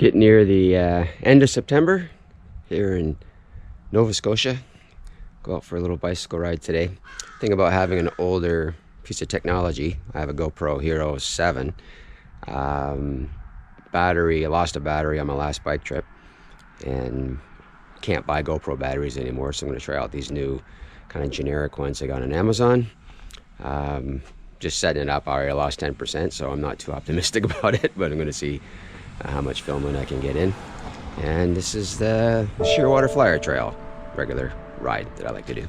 Getting near the end of September here in Nova Scotia. Go out for a little bicycle ride today. Thing about having an older piece of technology, I have a GoPro Hero 7. Battery, I lost a battery on my last bike trip and can't buy GoPro batteries anymore, so I'm going to try out these new kind of generic ones I got on Amazon. Just setting it up, I already lost 10%, so I'm not too optimistic about it, but I'm going to see how much filming I can get in. And this is the Shearwater Flyer Trail regular ride that I like to do.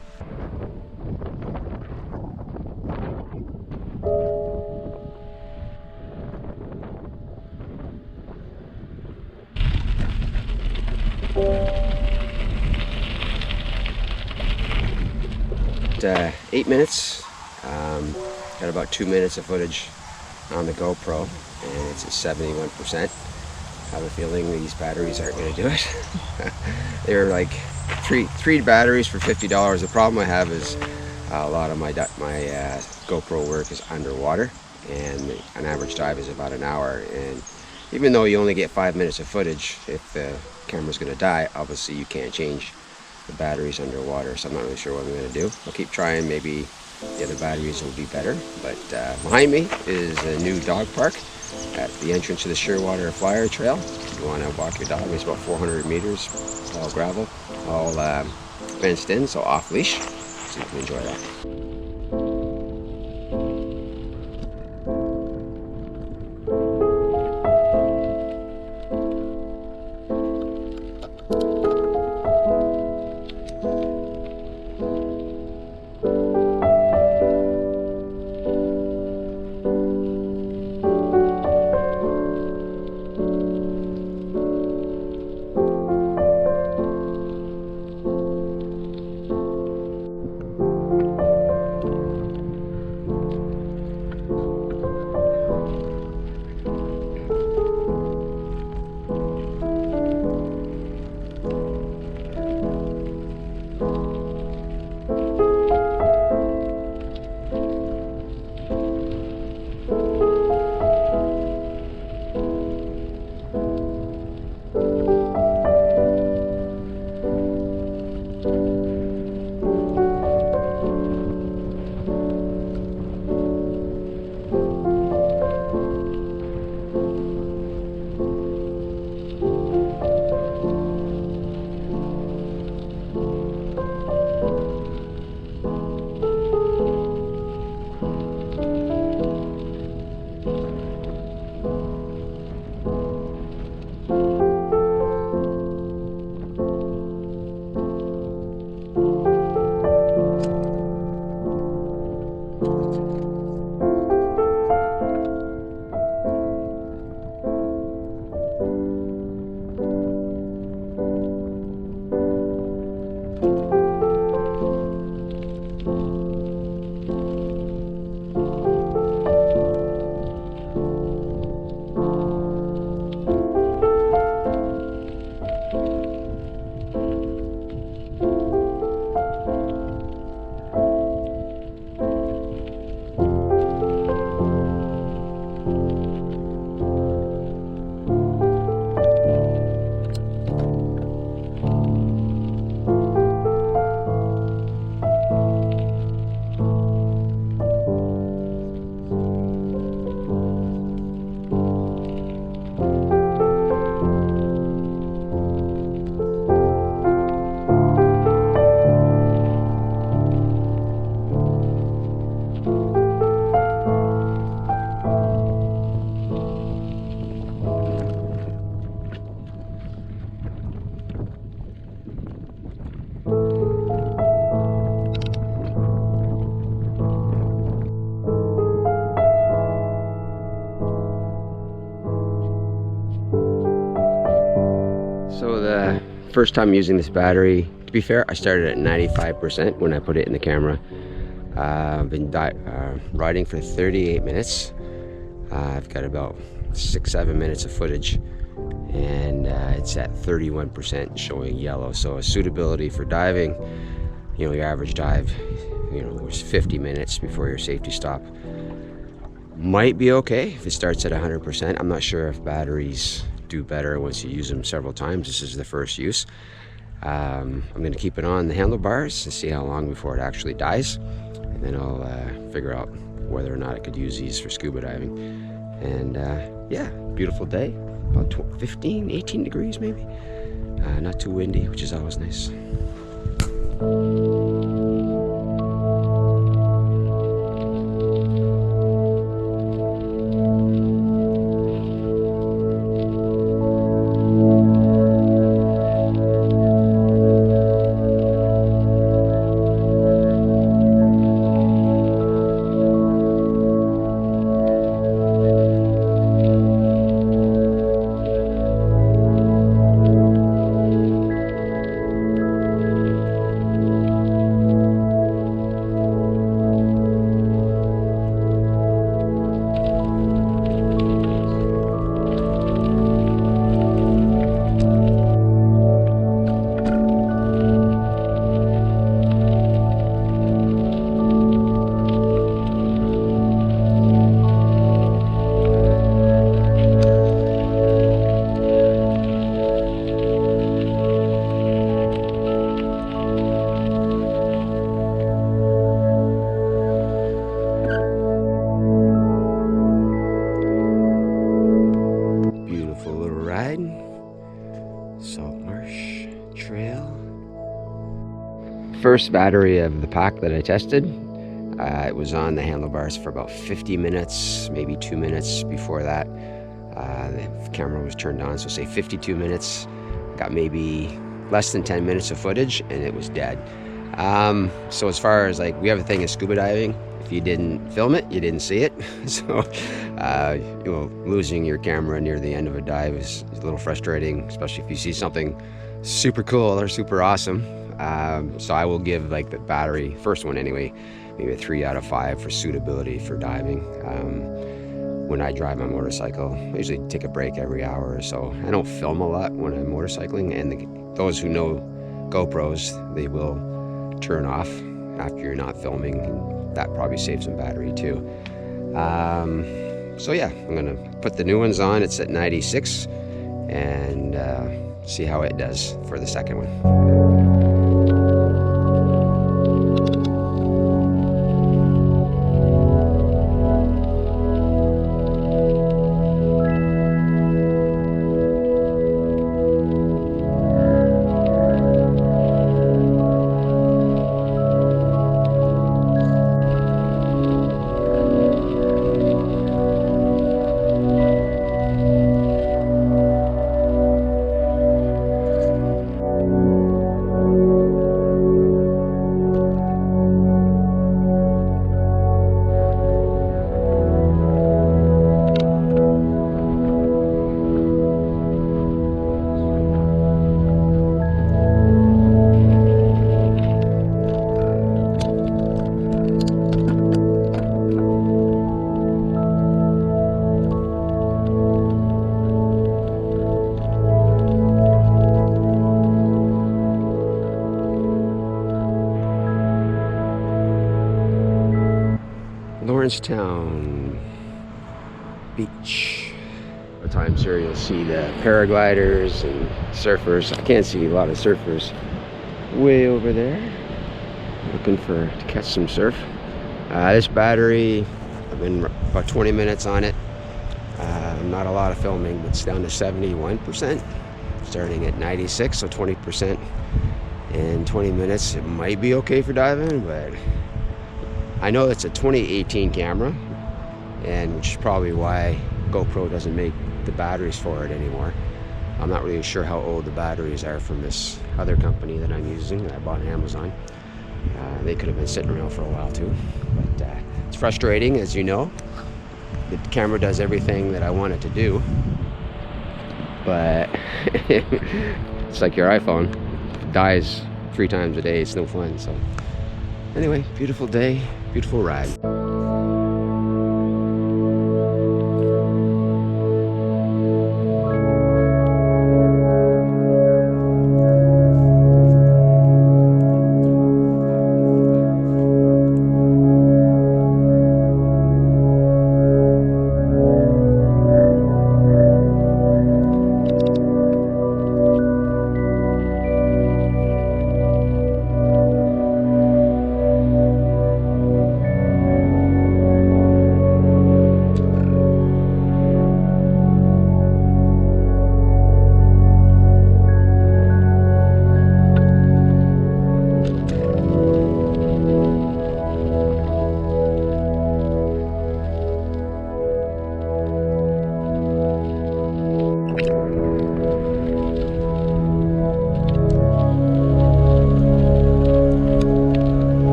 At 8 minutes, got about 2 minutes of footage on the GoPro, and it's at 71%. I have a feeling these batteries aren't going to do it. They're like three batteries for $50. The problem I have is a lot of my GoPro work is underwater, and an average dive is about an hour. And even though you only get 5 minutes of footage, if the camera's going to die, obviously you can't change the batteries underwater, so I'm not really sure what I'm going to do. I'll keep trying, maybe the other batteries will be better. But behind me is a new dog park at the entrance to the Shearwater Flyer Trail. If you want to walk your dog, it's about 400 meters, all gravel, all fenced in, so off leash, so you can enjoy that. So the first time using this battery, to be fair, I started at 95% when I put it in the camera. I've been riding for 38 minutes. I've got about 6-7 minutes of footage, and it's at 31% showing yellow. So a suitability for diving, you know, your average dive, you know, was 50 minutes before your safety stop. Might be okay if it starts at 100%. I'm not sure if batteries do better once you use them several times. This is the first use. I'm going to keep it on the handlebars and see how long before it actually dies, and then I'll figure out whether or not I could use these for scuba diving. And yeah, beautiful day, about 15, 18 degrees maybe. Not too windy, which is always nice. Saltmarsh Trail. First battery of the pack that I tested, it was on the handlebars for about 50 minutes, maybe 2 minutes before that. The camera was turned on, so say 52 minutes. Got maybe less than 10 minutes of footage and it was dead. So as far as like, we have a thing in scuba diving, if you didn't film it, you didn't see it. So you know, losing your camera near the end of a dive is a little frustrating, especially if you see something super cool or super awesome. So I will give like the battery, first one anyway, maybe a 3 out of 5 for suitability for diving. When I drive my motorcycle, I usually take a break every hour or so. I don't film a lot when I'm motorcycling, and those who know GoPros, they will turn off after you're not filming, and that probably saves some battery too. So yeah, I'm gonna put the new ones on. It's at 96, and see how it does for the second one. Lawrencetown Beach. At times here you'll see the paragliders and surfers. I can't see a lot of surfers way over there. Looking to catch some surf. This battery, I've been about 20 minutes on it. Not a lot of filming, but it's down to 71%. Starting at 96, so 20% in 20 minutes. It might be okay for diving, but I know it's a 2018 camera, and which is probably why GoPro doesn't make the batteries for it anymore. I'm not really sure how old the batteries are from this other company that I'm using that I bought on Amazon. They could have been sitting around for a while too, but it's frustrating, as you know. The camera does everything that I want it to do, but it's like your iPhone. If it dies 3 times a day, it's no fun. So anyway, beautiful day, beautiful ride.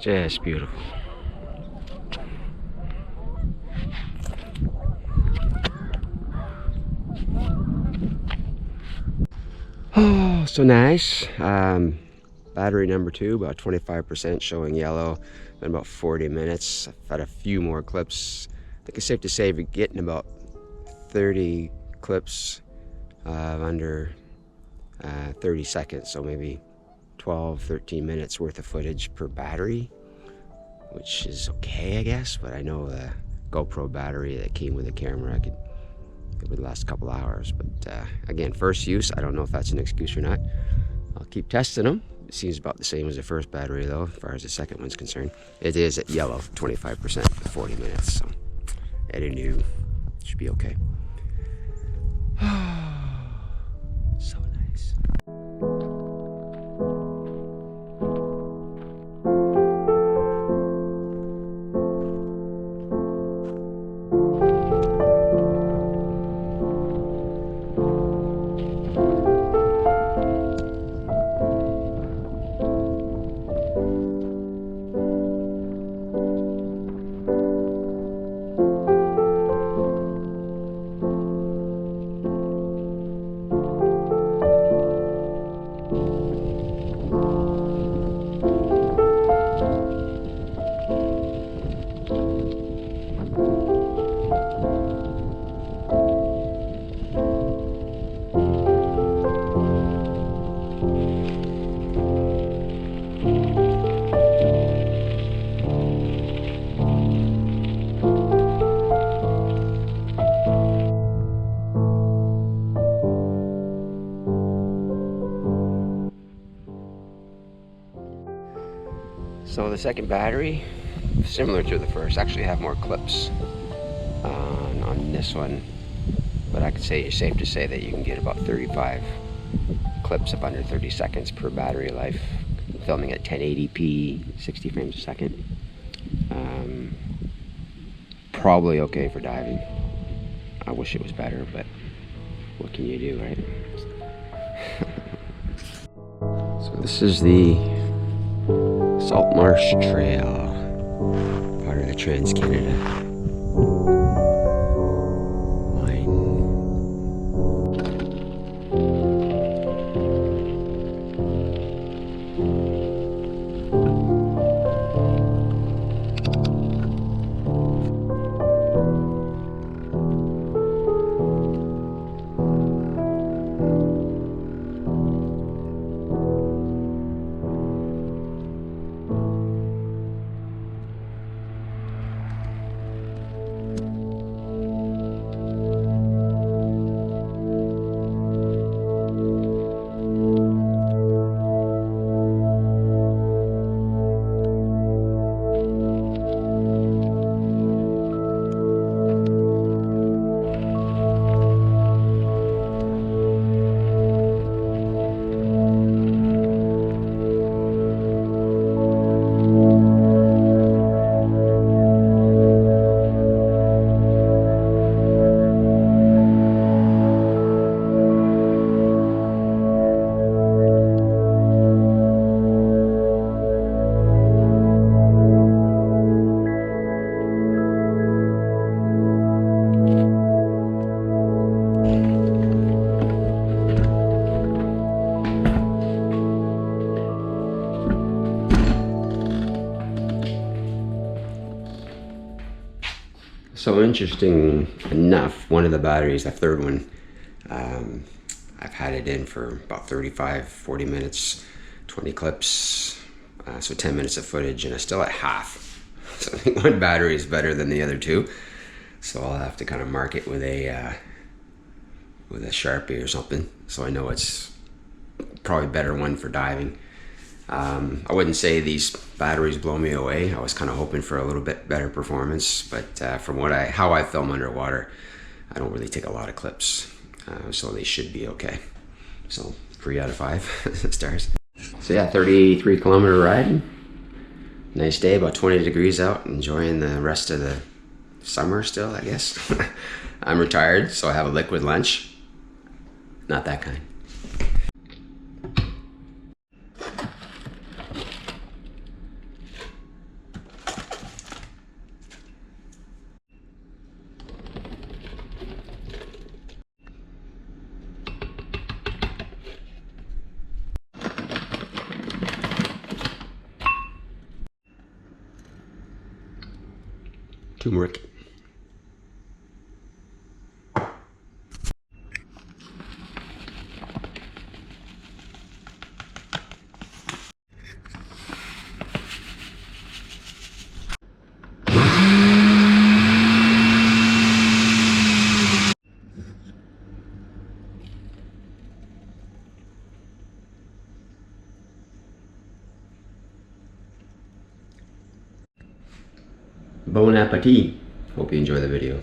Just beautiful. Oh, so nice. Battery number 2, about 25%, showing yellow. Been about 40 minutes. I've had a few more clips. I think it's safe to say we're getting about 30 clips under 30 seconds, so maybe 12, 13 minutes worth of footage per battery, which is okay, I guess. But I know the GoPro battery that came with the camera, it would last a couple hours. But again, first use, I don't know if that's an excuse or not. I'll keep testing them. It seems about the same as the first battery though, as far as the second one's concerned. It is at yellow, 25% for 40 minutes, so at a new, should be okay. So nice. So the second battery, similar to the first, actually have more clips on this one, but I could say it's safe to say that you can get about 35 clips of under 30 seconds per battery life, filming at 1080p, 60 frames a second. Probably okay for diving. I wish it was better, but what can you do, right? So this is the Saltmarsh Trail, part of the Trans-Canada line. So interesting enough, one of the batteries, the third one, I've had it in for about 35, 40 minutes, 20 clips, so 10 minutes of footage, and it's still at half. So I think one battery is better than the other two. So I'll have to kind of mark it with a Sharpie or something, so I know it's probably a better one for diving. I wouldn't say these batteries blow me away. I was kind of hoping for a little bit better performance, but from how I film underwater, I don't really take a lot of clips, so they should be okay. So 3 out of 5 stars. So yeah, 33-kilometer ride. Nice day, about 20 degrees out. Enjoying the rest of the summer still, I guess. I'm retired, so I have a liquid lunch. Not that kind. turmeric. Bon appetit. Hope you enjoy the video.